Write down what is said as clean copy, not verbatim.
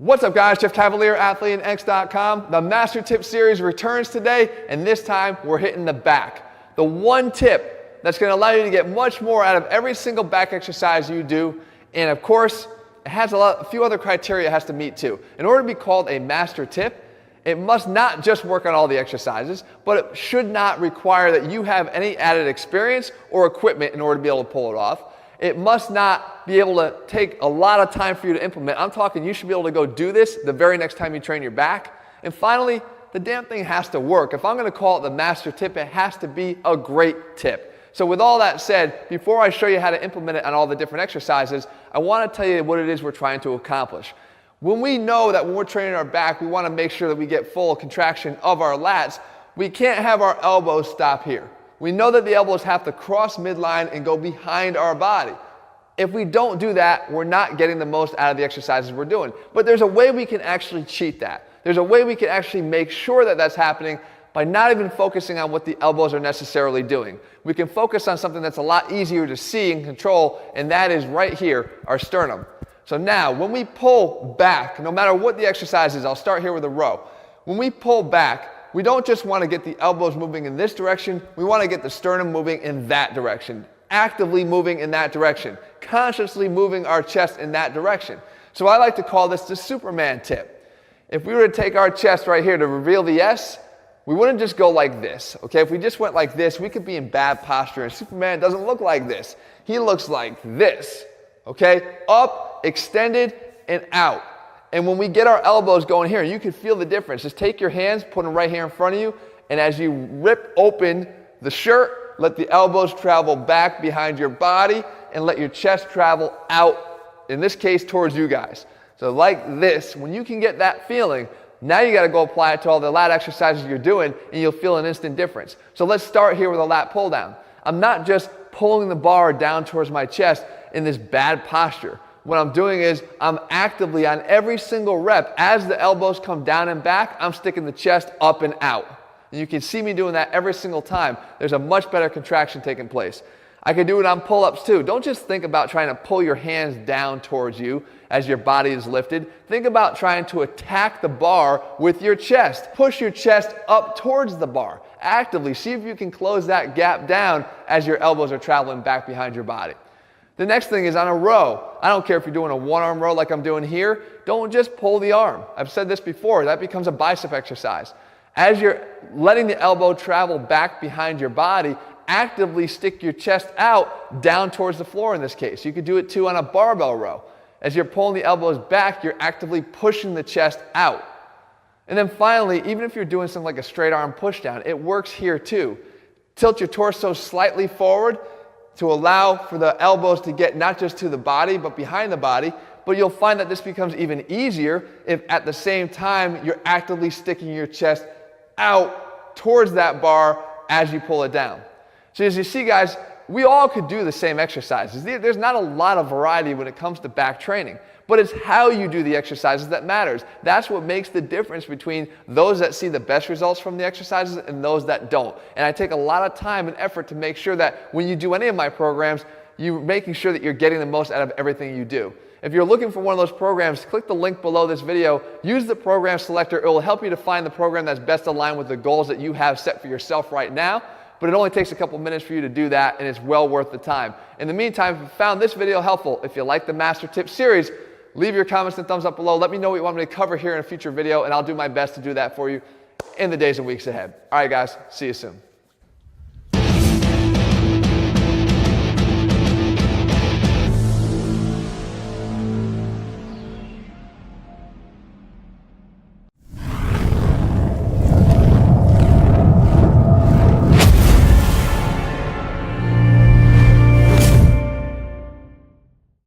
What's up guys, Jeff Cavalier, ATHLEAN-X.com. The Master Tip Series returns today, and this time we're hitting the back. The one tip that's going to allow you to get much more out of every single back exercise you do, and of course, it has a few other criteria it has to meet too. In order to be called a master tip, it must not just work on all the exercises, but it should not require that you have any added experience or equipment in order to be able to pull it off. It must not be able to take a lot of time for you to implement. I'm talking you should be able to go do this the very next time you train your back. And finally, the damn thing has to work. If I'm going to call it the master tip, it has to be a great tip. So with all that said, before I show you how to implement it on all the different exercises, I want to tell you what it is we're trying to accomplish. When we know that when we're training our back, we want to make sure that we get full contraction of our lats, we can't have our elbows stop here. We know that the elbows have to cross midline and go behind our body. If we don't do that, we're not getting the most out of the exercises we're doing. But there's a way we can actually cheat that. There's a way we can actually make sure that that's happening by not even focusing on what the elbows are necessarily doing. We can focus on something that's a lot easier to see and control, and that is right here, our sternum. So now, when we pull back, no matter what the exercise is, I'll start here with a row. When we pull back, we don't just want to get the elbows moving in this direction, we want to get the sternum moving in that direction, actively moving in that direction, consciously moving our chest in that direction. So I like to call this the Superman tip. If we were to take our chest right here to reveal the S, we wouldn't just go like this, okay? If we just went like this, we could be in bad posture, and Superman doesn't look like this. He looks like this, okay? Up, extended, and out. And when we get our elbows going here, you can feel the difference. Just take your hands, put them right here in front of you, and as you rip open the shirt, let the elbows travel back behind your body and let your chest travel out, in this case, towards you guys. So like this, when you can get that feeling, now you got to go apply it to all the lat exercises you're doing, and you'll feel an instant difference. So let's start here with a lat pull down. I'm not just pulling the bar down towards my chest in this bad posture. What I'm doing is I'm actively on every single rep, as the elbows come down and back, I'm sticking the chest up and out. And you can see me doing that every single time. There's a much better contraction taking place. I can do it on pull-ups too. Don't just think about trying to pull your hands down towards you as your body is lifted. Think about trying to attack the bar with your chest. Push your chest up towards the bar. Actively see if you can close that gap down as your elbows are traveling back behind your body. The next thing is on a row. I don't care if you're doing a one-arm row like I'm doing here. Don't just pull the arm. I've said this before. That becomes a bicep exercise. As you're letting the elbow travel back behind your body, actively stick your chest out down towards the floor in this case. You could do it too on a barbell row. As you're pulling the elbows back, you're actively pushing the chest out. And then finally, even if you're doing something like a straight arm push down, it works here too. Tilt your torso slightly forward to allow for the elbows to get not just to the body, but behind the body. But you'll find that this becomes even easier if at the same time you're actively sticking your chest out towards that bar as you pull it down. So as you see guys, we all could do the same exercises. There's not a lot of variety when it comes to back training, but it's how you do the exercises that matters. That's what makes the difference between those that see the best results from the exercises and those that don't. And I take a lot of time and effort to make sure that when you do any of my programs, you're making sure that you're getting the most out of everything you do. If you're looking for one of those programs, click the link below this video. Use the program selector. It will help you to find the program that's best aligned with the goals that you have set for yourself right now. But it only takes a couple minutes for you to do that, and it's well worth the time. In the meantime, if you found this video helpful, if you like the Master Tip series, leave your comments and thumbs up below. Let me know what you want me to cover here in a future video, and I'll do my best to do that for you in the days and weeks ahead. All right, guys, see you soon.